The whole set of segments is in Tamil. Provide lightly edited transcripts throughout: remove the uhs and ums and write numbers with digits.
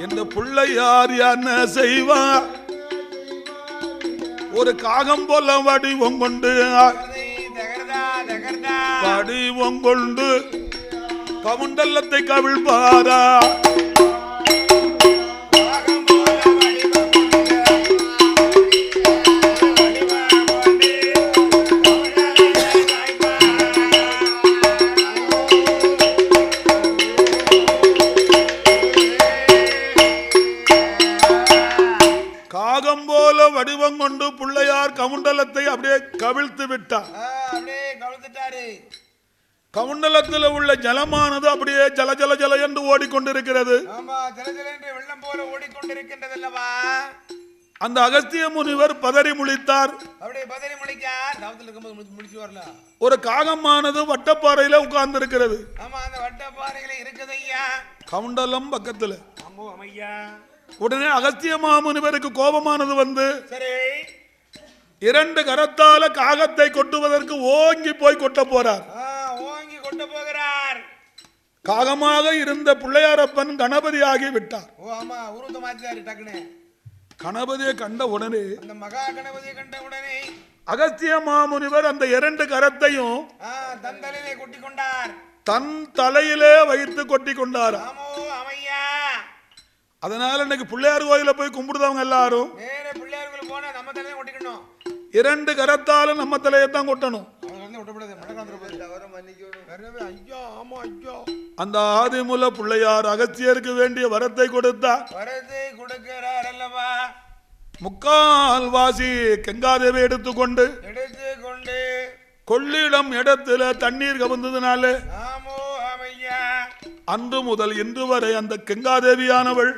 இந்த பிள்ளையார் என்ன செய்வார்? ஒரு காகம் போல வடிவம் கொண்டு வடிவம் கொண்டு கவுண்டல்லத்தை கவிழ்பாரா. வடிவம் கொண்டு பிள்ளையார் கவுண்டலத்தை அப்படியே கவிழ்த்து விட்டார். கவுண்டலத்தில் உள்ள ஜலமானது அப்படியே ஜல ஜல ஜல என்று ஓடிக்கொண்டிருக்கிறது. அந்த அகஸ்திய முனிவர் பதறி முழித்தார். ஒரு காகமானது வட்டப்பாறையில உட்கார்ந்து இருக்கிறது. கவுண்டலம் பக்கத்துல. உடனே அகஸ்திய மாமுனிவருக்கு கோபமானது வந்து இரண்டு கரத்தால காகத்தை கொட்டுவதற்கு ஓங்கி போய் கொட்ட போறார். காகமாக இருந்த பிள்ளையாரப்பன் கணபதி ஆகி விட்டார். கணபதியை கண்ட உடனே அகஸ்திய மாமுனிவர் அந்த இரண்டு கரத்தையும் தன் தலையிலே வைத்து கொட்டி கொண்டார். அதனால இன்னைக்கு பிள்ளையார் கோயில போய் கும்பிடுறவங்க எல்லாரும் இரண்டு கரத்தாலும் நம்ம தலையத்தான் கொட்டணும். அந்த ஆதிமூல பிள்ளையார் அகஸ்தியருக்கு வேண்டிய வரத்தை கொடுத்தார். முக்கால் வாசி கங்காதேவி எடுத்துக்கொண்டு கொள்ளிடம் இடத்துல தண்ணீர் கவர்ந்ததுனால அன்று முதல் இன்று வரை அந்த கங்காதேவியானவள்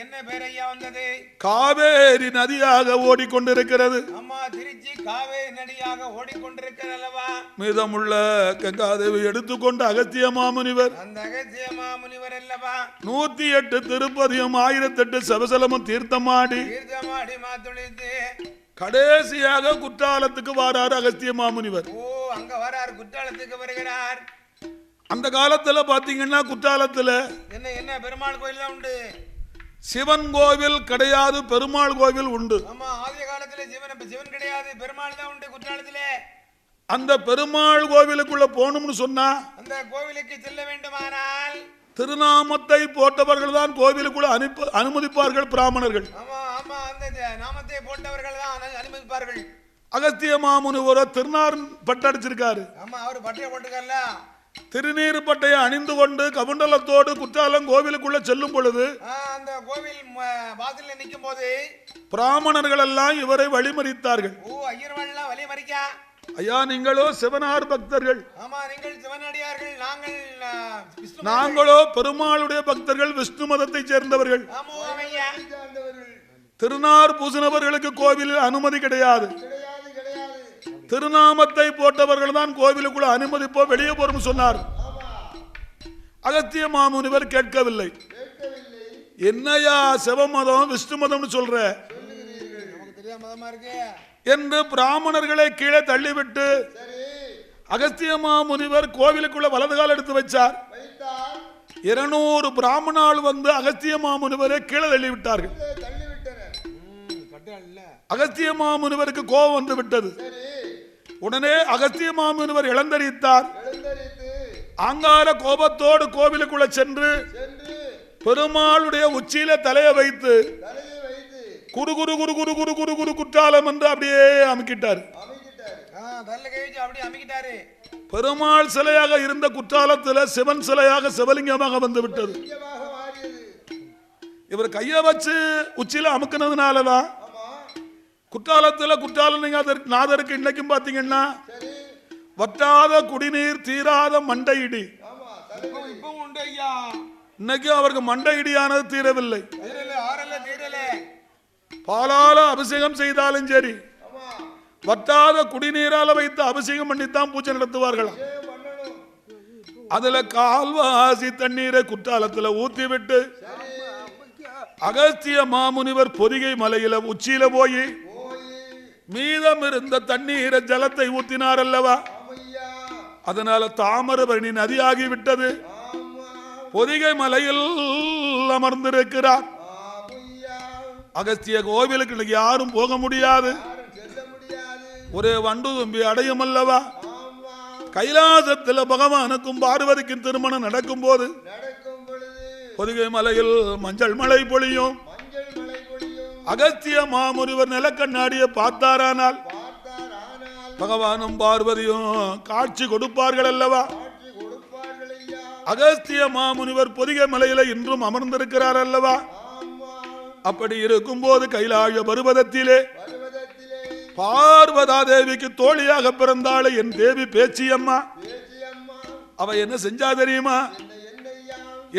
என்ன பெயரையா வந்தது? காவேரி நதியாக ஓடிக்கொண்டிருக்கிறது. மீதமுள்ள கங்காதேவி எடுத்துக்கொண்ட அகஸ்திய மாமுனிவர் 108 திருப்பதியும் 1008 சபசலமும் தீர்த்தமாடி கடைசியாக குற்றாலத்துக்கு வாரார் அகஸ்திய மாமுனிவர். அங்க வரார், குற்றாலத்துக்கு வருகிறார். அந்த காலத்துல பாத்தீங்கன்னா குற்றாலத்துல என்ன பெருமாள் கோயில் தான் உண்டு. சிவன் கோவில் கிடையாது, பெருமாள் கோவில் உண்டு. ஆதிய காலத்துல சிவன் கிடையாது, பெருமாள் தான் உண்டு குற்றாலத்திலே. அந்த பெருமாள் கோவிலுக்குள்ள போகணும்னு சொன்னா அந்த கோவிலுக்கு செல்ல வேண்டுமானால் திருநாமத்தை போட்டவர்கள் தான் கோவிலுக்குள்ள அனுமதிப்பார்கள் பிராமணர்கள். நாமத்தை போட்டவர்கள் தான் அனுமதிப்பார்கள். அகஸ்திய மாமுனிவர் திருநார் பட்டடிச்சிருக்காரு. அவர் பட்டைய போட்டுக்கல திருநீர் பட்டையை அணிந்து கொண்டு கவுண்டலத்தோடு குற்றாலம் கோவிலுக்குள்ள செல்லும் பொழுது அந்த கோவில் வாசல்ல நிற்கும் போது பிராமணர்கள் எல்லாம் இவரை வழிமறித்தார்கள். ஐயா, நீங்களோ சிவனார் பக்தர்கள், நாங்களோ பெருமாளுடைய பக்தர்கள், விஷ்ணு மதத்தை சேர்ந்தவர்கள். திருநார் பூசினவர்களுக்கு கோவிலில் அனுமதி கிடையாது. திருநாமத்தை போட்டவர்கள் தான் கோவிலுக்குள்ள அனுமதிப்போ வெளியே போறோம் சொன்னார். அகஸ்திய மாமுனிவர் கேட்கவில்லை. என்னையா சிவமதம் விஷ்ணு மதம் சொல்ற என்று பிராமணர்களை கீழே தள்ளிவிட்டு அகஸ்திய மாமுனிவர் கோவிலுக்குள்ள வலது கால் எடுத்து வச்சார். 200 பிராமணால் வந்து அகஸ்திய மாமுனிவரை கீழே தள்ளிவிட்டார்கள். அகஸ்திய மாமுனிவருக்கு கோபம் வந்து விட்டது. உடனே அகஸ்திய மாமுனிவர் இளந்தரித்தார். ஆங்கார கோபத்தோடு கோவிலுக்குள்ள சென்று பெருமாளுடைய உச்சியில தலையை வைத்து குரு குரு குரு குரு குரு குரு குரு குற்றாலம் என்று அப்படியே அமுக்கிட்டார். பெருமாள் சிலையாக இருந்த குற்றாலத்தில் சிவன் சிலையாக சிவலிங்கமாக வந்து விட்டது. இவர் கையை வச்சு உச்சியில அமுக்கினதுனாலதான் குற்றாலத்தில் நாதருக்கு இன்னைக்கும் பாத்தீங்கன்னா வற்றாத குடிநீர் தீராத மண்டை இடி. இன்னைக்கு அவருக்கு மண்டை இடியானது தீரவில்லை. பாலால அபிஷேகம் செய்தாலும் சரி, வற்றாத குடிநீரால வைத்து அபிஷேகம் பண்ணித்தான் பூஜை நடத்துவார்களாம். அதுல கால்வாசி தண்ணீரை குற்றாலத்துல ஊத்தி விட்டு அகஸ்திய மாமுனிவர் பொதிகை மலையில உச்சியில போய் மீதம் இருந்த தண்ணீரை ஜலத்தை ஊத்தினார் அல்லவா. அதனால தாமிரபரணி நதியாகி விட்டது. பொதிகை மலையில் அமர்ந்திருக்கிறார். அகஸ்திய கோவிலுக்கு இன்னைக்கு யாரும் போக முடியாது. ஒரே வண்டு தும்பி அடையும் அல்லவா. கைலாசத்தில் பகவானுக்கும் பார்வதிக்கும் திருமணம் நடக்கும் போது பொதிகை மலையில் மஞ்சள் மழை பொழியும். அகஸ்திய மாமுனிவர் நிலக்கண்ணாடியை பார்த்தாரானால் பகவானும் பார்வதியும் காட்சி கொடுப்பார்கள் அல்லவா. அகஸ்திய மாமுனிவர் பொதிகை மலையில இன்றும் அமர்ந்திருக்கிறார் அல்லவா. அப்படி இருக்கும் போது கைலாய பருவதத்திலே பார்வதா தேவிக்கு தோழியாக பிறந்தாள் என் தேவி பேச்சியம்மா. அவ என்ன செஞ்சா தெரியுமா?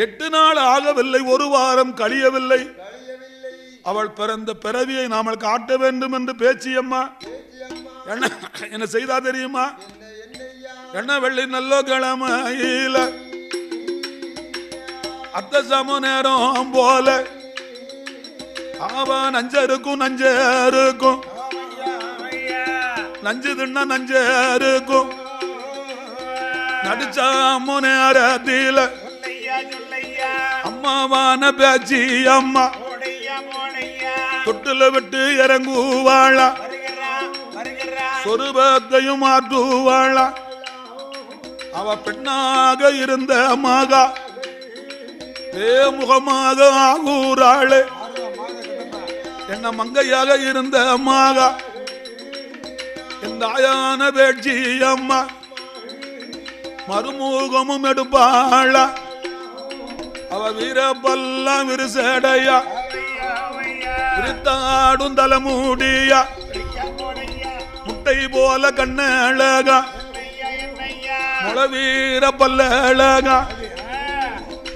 8 நாள் ஆகவில்லை, 1 வாரம் கழியவில்லை. அவள் பிறந்த பிறவியை நாம காட்ட வேண்டும் என்று பேச்சியம்மா என்ன செய்தா தெரியுமா? என்ன வெள்ளி நல்ல கிழமையில அத்த சம நேரம் போல அவன் நஞ்சருக்கும் நஞ்சருக்கும் நஞ்சு தின்னா நஞ்சருக்கும் நடிச்சா நேரத்தில அம்மாவான பேச்சி அம்மா தொட்டுல விட்டு இறங்குவாளா, சொருபத்தையும் மாற்றுவாளா. அவ பெண்ணாக இருந்த மகா முகமாக ஆகூராளே. என்ன மங்கையாக இருந்த மகா என் தாயான பேட்சி அம்மா மறுமுகமும் எடுப்பாளா. அவ வீரப்பெல்லாம் விரிசடையா விரித்தாடும் தலைமூடியா முட்டை போல கண்ணழகா முளவீர பல்லழகா.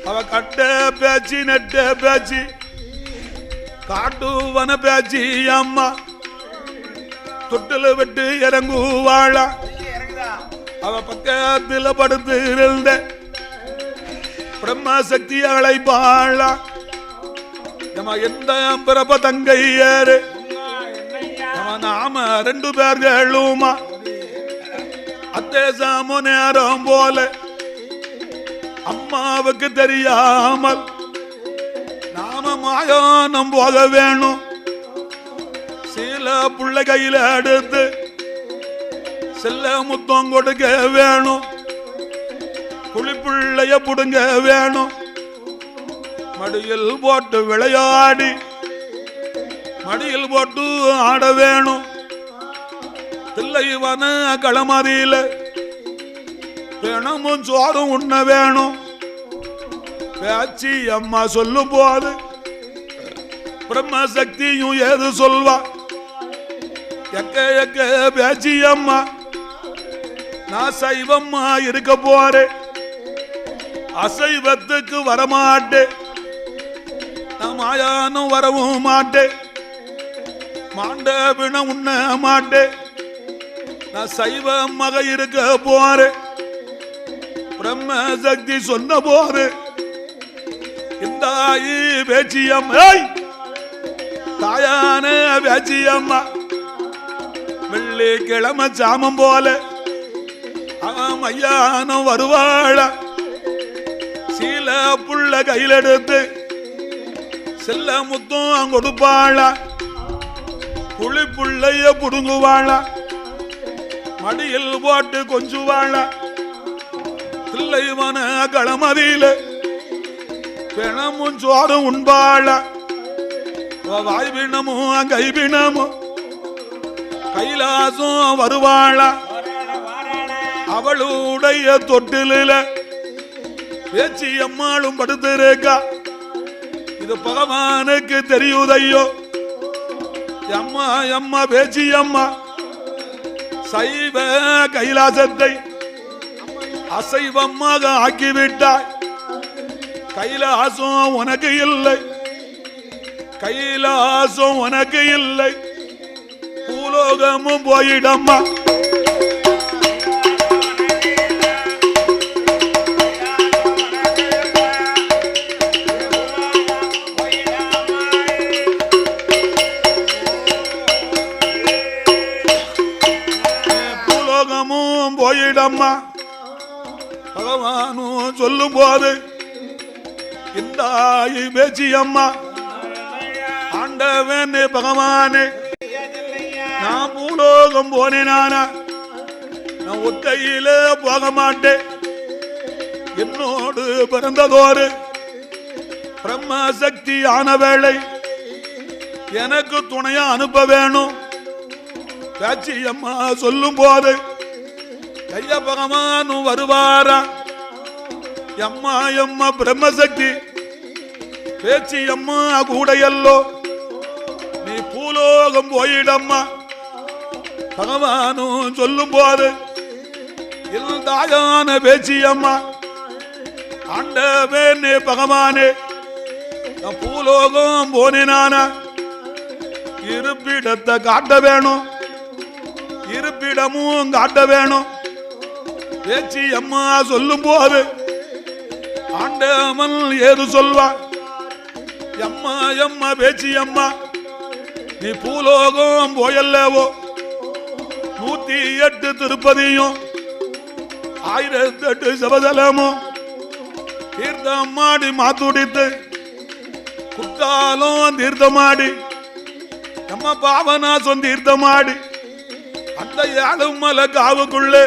அவ கட்ட பேச்சு நெட்ட பேச்சு காட்டுவன பேச்சு அம்மா தொட்டில விட்டு இறங்குவாளா. அவ பக்கத்தில் படுத்து இருந்த பிரம்ம சக்தி அழைப்பாளா. எந்த பிறப்ப தங்கையரு நாம 2 பேர்களுமா அத்தே சாம நேரம் போல அம்மாவுக்கு தெரியாமல் நாம மாயானம் போக வேணும். சில புள்ளை கையில எடுத்து செல்ல முத்தம் கொடுக்க வேணும். புள்ளைய புடுங்க வேணும். மடியில் போட்டு விளையாடி மடியில் போட்டு ஆட வேணும். தில்லைவன களமதியில பிணமும் சோறும் உண்ண வேணும். பேச்சி அம்மா சொல்லும் போது பிரம்ம சக்தியும் ஏது சொல்வா. எக்க பேச்சி அம்மா நான் சைவம்மா இருக்க போறேன், அசைவத்துக்கு வரமாட்டேன், நான் மாயானும் வரவும் மாட்டேன், மாண்ட பிண உண்ண மாட்டேன், நான் சைவ மக இருக்க போறேன். பிரம்ம சக்தி சொன்ன போது இந்த பேச்சியம்மா தாயான பேச்சியம்மா வெள்ளிக்கிழமை சாமம் போல அவன் ஐயானும் வருவாள. சீல புள்ள கையில் எடுத்து செல்ல முத்தம் கொடுப்பாளா. புளி புள்ளைய புடுங்குவாளா. மடியில் போட்டு கொஞ்சுவாளா. தில்லைவன களமதியில பிணமும் சோறும் உண்பாளா. வாய் பிணமும் கை பிணமும் கைலாசம் வருவாளா. அவளுடைய தொட்டில பேச்சி அம்மாளும் படுத்திருக்கா. இது பகவானுக்கு தெரியுதையோ. அம்மா அம்மா பேச்சி அம்மா சைவ கைலாசத்தை அசைவமாக ஆக்கிவிட்டாய். கைலாசம் உனக்கு இல்லை, கைலாசம் உனக்கு இல்லை, பூலோகமும் போயிடம்மா. பூலோகமும் போயிடம்மா. பகவானும் சொல்லும் போது இந்த பேச்சி அம்மா ஆண்டவனே பகவானே நான் பூலோகம் போனேனானா நான் ஒத்தையில போக மாட்டேன். என்னோடு பிறந்ததோரு பிரம்ம சக்தி ஆன வேளை எனக்கு துணையா அனுப்ப வேணும். பேச்சி அம்மா சொல்லும் போது கைய பகவானும் வருவாரா. அம்மா அம்மா பிரம்மசக்தி பேச்சி அம்மா கூடையல்லோ நீ பூலோகம் போயிடம்மா. பகவானும் சொல்லும் போது தாயான பேச்சி அம்மா ஆண்டவனே பகவானே நான் பூலோகம் போனேனானா இருப்பிடத்தை காட்ட வேணும். இருப்பிடமும் காட்ட வேணும். பேச்சி அம்மா சொல்லும் போது ஆண்டவன் ஏது சொல்வா. அம்மா அம்மா பேச்சி அம்மா நீ பூலோகம் போயல்லவோ 108 திருப்பதியும் 1008 சபதலமும் தீர்த்தமாடி மாத்துடித்து குத்தாலும் தீர்த்தமாடி நம்ம பாவநாசம் தீர்த்தமாடி அந்த யாழும் மலை காவுக்குள்ளே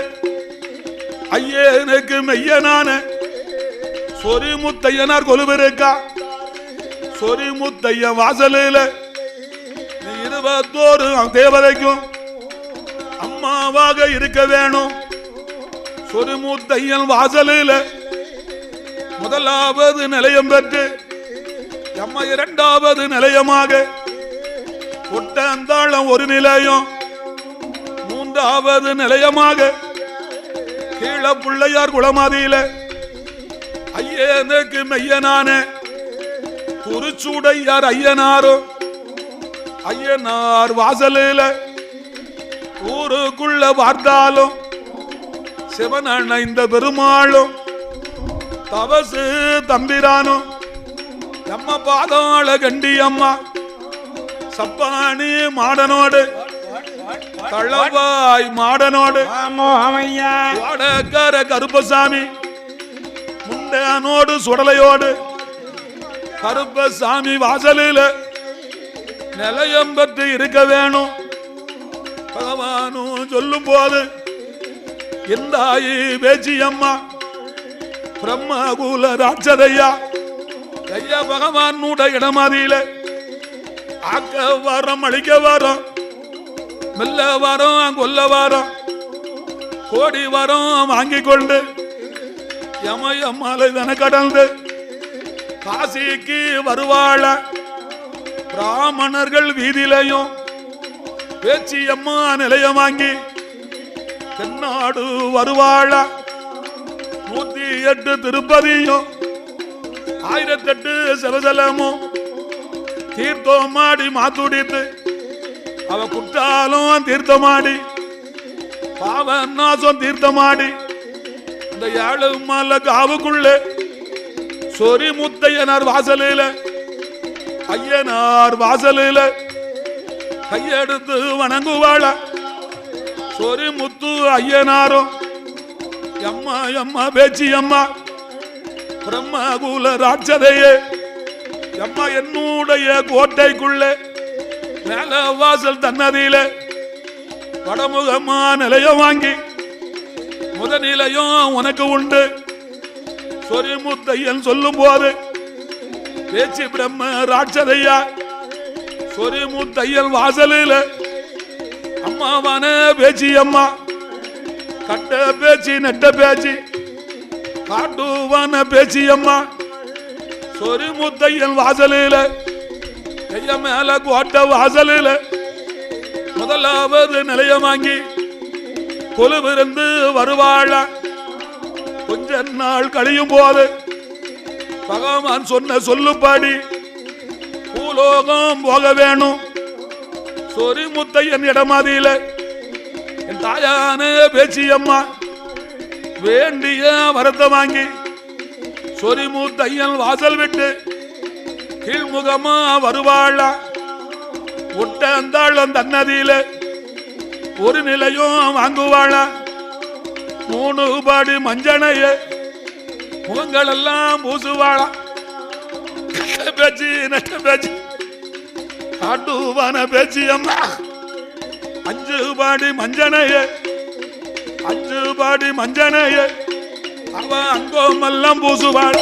ஐயனுக்கு மெய்யனான சொரிமுத்தையனார் கொலுவிருக்கா. சொரிமுத்தையன் வாசலில் 21 தேவதைக்கும் அம்மாவாக இருக்க வேணும். சொரிமுத்தையன் வாசலில் முதலாவது நிலையம் பெற்று அம்மா 2வது நிலையமாக ஒட்டந்தாளம் ஒரு நிலையம் 3வது நிலையமாக கீழ பிள்ளையார் குளமாதியில ஐயனுக்கு மெய்யனான குறிச்சுடையார் ஐயனாரும் ஐயனார் வாசலில் ஊருக்குள்ள பார்த்தாலும் சிவன் இந்த பெருமாளும் தவசு தம்பிரானும் நம்ம பாதாள கண்டி அம்மா சப்பானி மாடனோடு தளவாய் மாடனோடு வடக்கர கருப்பசாமி முண்டனோடு சுடலையோடு கருப்பசாமி வாசலில் நிலையம் பெற்று இருக்க வேணும். பகவானும் சொல்லும் போது இந்த பேச்சி அம்மா பிரம்மகுல ராட்சதையா கைய பகவான் இடமாதியில ஆக்க வாரம் அழிக்க வாரம் மெல்ல வாரம் கொல்ல வாரம் கோடி வாரம் வாங்கி கொண்டு யமயம்மாலை தன கடந்து காசிக்கு வருவாள. பிராமணர்கள் வீதியிலையும் பேச்சி அம்மா நிலையம் வாங்கி தென்னாடு வருவாள. 108 திருப்பதியும் 1008 சிவசலமும் தீர்த்தமாடி மாத்துடித்து அவ குற்றாலும் தீர்த்தமாடி பாவநாசம் தீர்த்தமாடி இந்த 7 மலை காவுக்குள்ளே சொரிமுத்தையனார் வாசலில் ஐயனார் வாசலில் கையெடுத்து வணங்குவாள. சொரிமுத்து ஐயனாரும் அம்மா அம்மா பேச்சி அம்மா பிரம்மகுல ராட்சதையே அம்மா என்னுடைய கோட்டைக்குள்ளே மேல வாசல் தன்னதியில வடமுகமா நிலையம் வாங்கி முதநிலையும் உனக்கு உண்டு. சொரிமுத்தையன் சொல்லும் போது பேச்சி பிரம்ம ராட்சதையா சொரிமுத்தையன் வாசலில் அம்மாவான பேச்சி அம்மா கட்ட பேச்சி நெட்ட பேச்சி காட்டுவான பேச்சி அம்மா சொரிமுத்தையன் வாசலில் கைய மேல கோட்ட வாசலில் முதலாவது நிலையம் வாங்கி கொலுவிருந்து வருவாள. கொஞ்ச நாள் கழியும் போது பகவான் சொன்ன சொல்லுப்பாடி பூலோகம் போக வேணும். சொரிமுத்தையன் இடமாதியில என் தாயான பேச்சி அம்மா வேண்டிய வரத்தை வாங்கி சொரிமுத்தையன் வாசல் விட்டு கீழ்முகமா வருவாள. ஒட்டந்தாளம் தன்னதியில ஒரு நிலையும் வாங்குவாள. 3 படி மஞ்சனைய முகங்கள் எல்லாம் பூசுவாளா. பேச்சு நெட்ட பேச்சு காட்டுவான பேச்சு அம்மா 5 பாடி மஞ்சனையே 5 பாடி மஞ்சனையே அவ அங்கோமெல்லாம் பூசுவாள்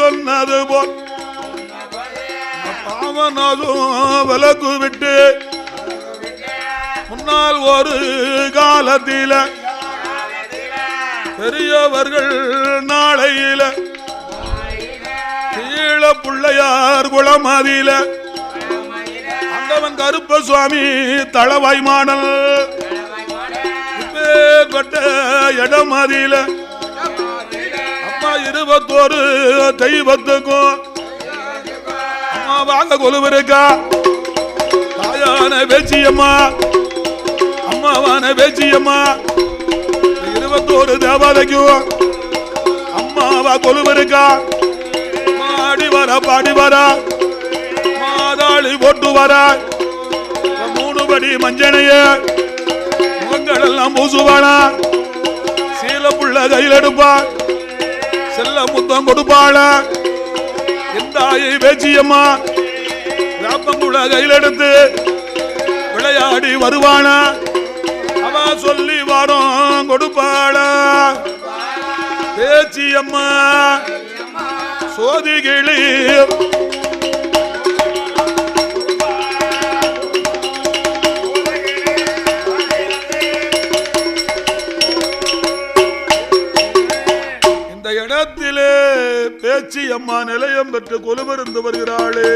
சொன்னது போல் பாவனதும் விலக்கு விட்டு முன்னால் ஒரு காலத்தில பெரியவர்கள் நாளையில கீழ பிள்ளையார் குளமதியில அந்தவன் கருப்ப சுவாமி தளவாய் மாடல் பேர்பட்ட இடம் அதில 21 தெய்வத்துக்கும் அம்மா வாங்க கொலுவிருக்கா தாயான பேச்சியம்மா அம்மாவான பேச்சியம்மா 21 தேவாதைக்கும் அம்மாவா கொலுவிருக்கா மாடி வர பாடி வர மாதாளி போட்டு வர 3 படி மஞ்சனைய முகங்கள் எல்லாம் பூசுவானா சீல புள்ள கையில் எடுப்பா செல்ல முத்தம் கொடுப்பாள எந்தாயை பேச்சியம்மா வேப்பங்குள்ள கையில் எடுத்து விளையாடி வருவான அவ சொல்லி வரும் கொடுப்பாள பேச்சியம்மா சோதிகிளி இடத்திலே பேச்சி அம்மா நிலையம் பெற்று கொலுவிருந்து வருகிறாளே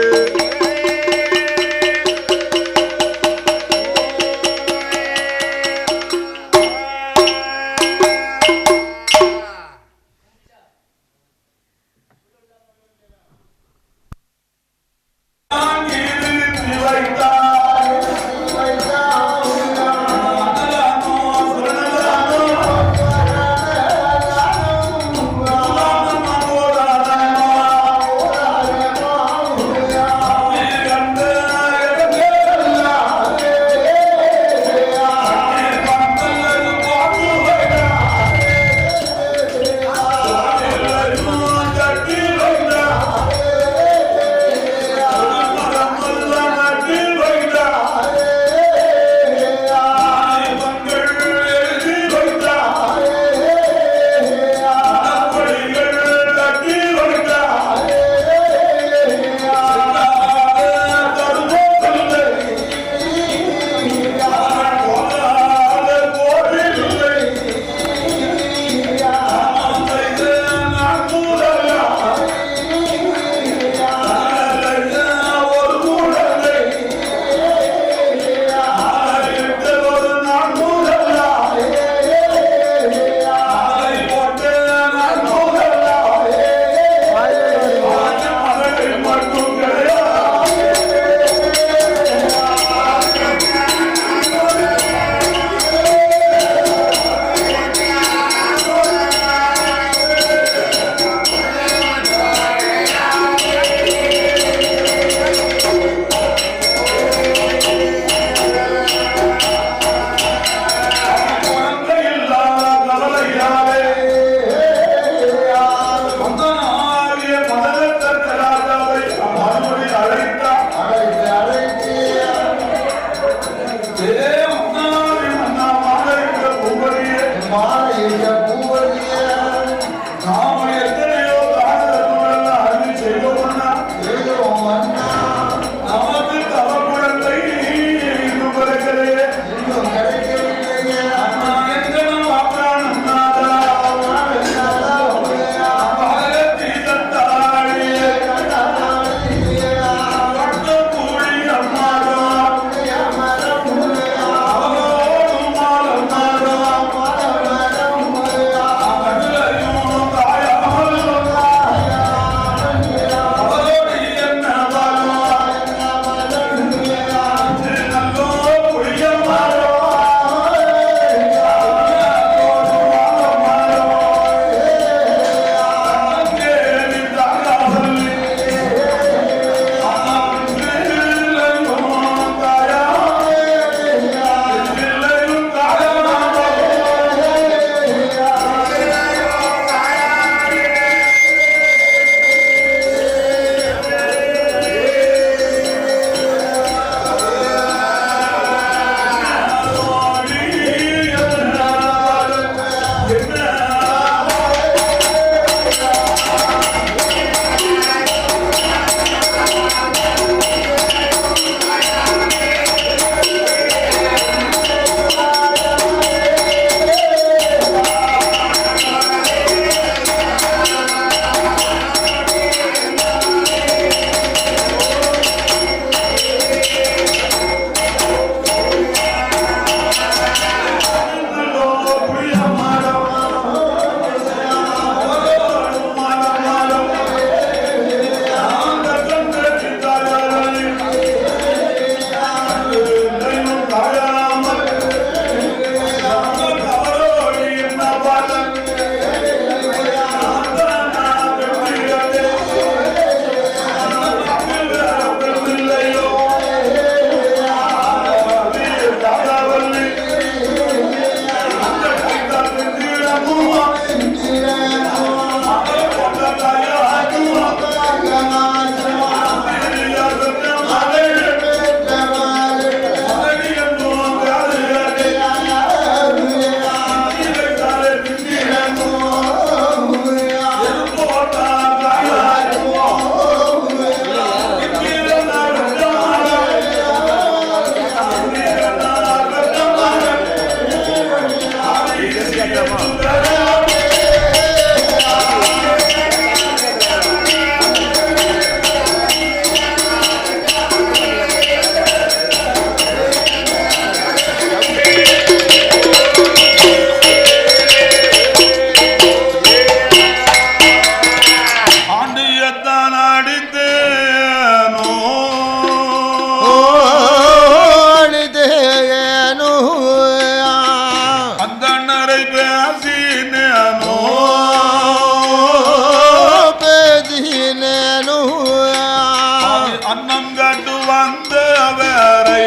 வந்தவரை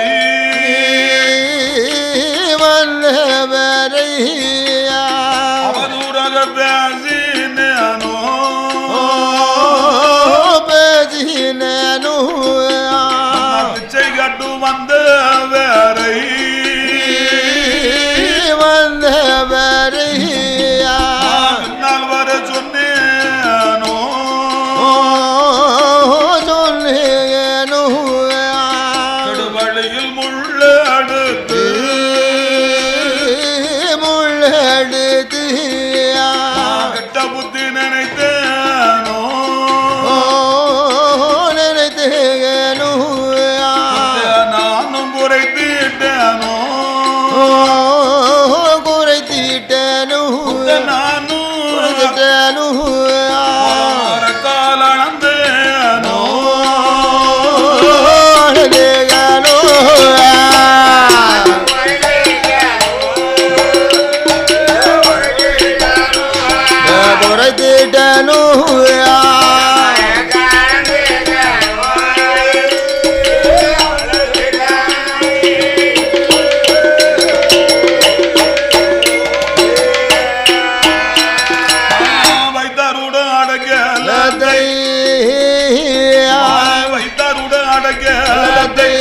அவதூறாக பேசினோ பிச்சை கட்டு வந்தவரை பின்னால் வர சொன்னேனோ கடுவழியில் முள்ளெடுத்து கெட்ட புத்தி நினைத்தேனோ நானும் குறைத்தீட்டேனோ நானும் காலந்தேனோ குறைத்திட்டனு வைத்தாருட அடக்கலத்தை வைத்தாருட அடக்கலத்தை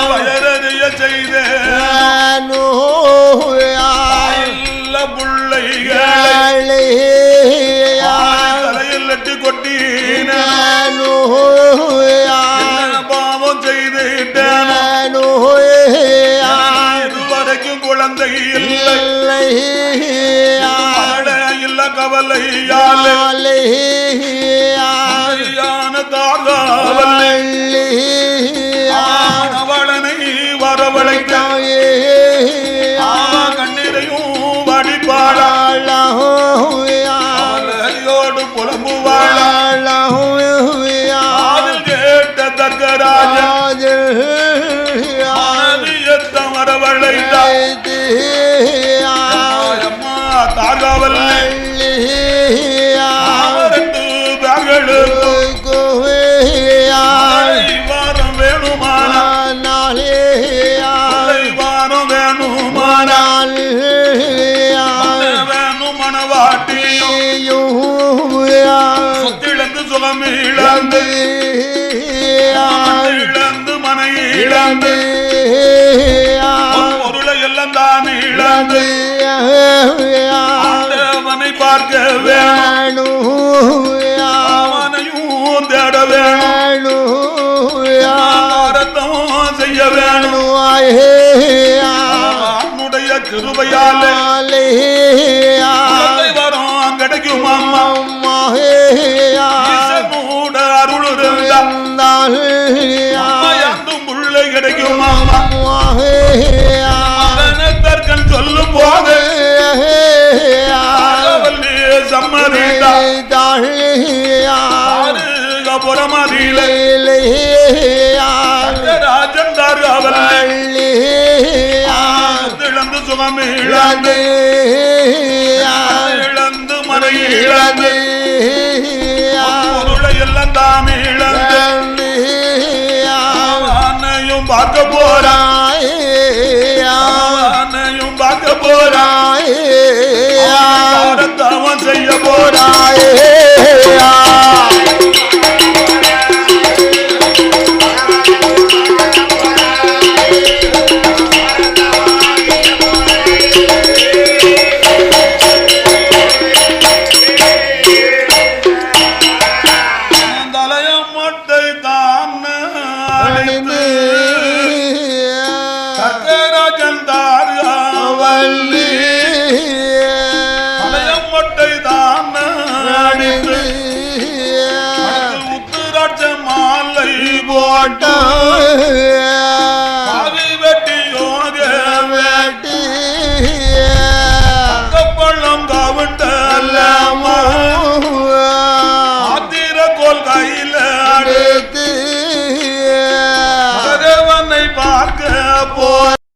வயறிய செய்த பிள்ளைகளை தலையில் எட்டு கொட்டின பாவம் செய்துட்டேனோ இதுவரைக்கும் குழந்தை இல்லை இல்ல கவலையாலே அவளனை வரவழைத்தாயே கண்ணீரையும் வடிப்பாளோடு புலம்புவாள் கேட்ட தர்கராஜ வரவழைத்தாய் அம்மா தாகாவல் வாரம் வேணுமானால் வாரம் வேணுமானால் வேணும் மனவாட்டியும் சொத்திழந்து சுகமிழந்து இழந்து மனை இழந்து பொருளை எல்லாம் தான் இழந்து அவனை பார்க்க வேணும் அவனையும் தேட வேணும் செய்ய வேணும் அவனுடைய கிருபையாலே வரும் கிடைக்கும் அம்மா அருள் இருந்தால் பிள்ளை கிடைக்கும் தற்கன் சொல்லும் போது ராஜந்தார் இழந்து சுகம் இழந்து இழந்து மனை இழந்து பொருளை எல்லாம் தான் இழந்து அன்னையும் பார்க்க போறாய் அன்னையும் பார்க்க போறாய் தவம் செய்ய போறாயே உத்துராட்ச மாலை போட்ட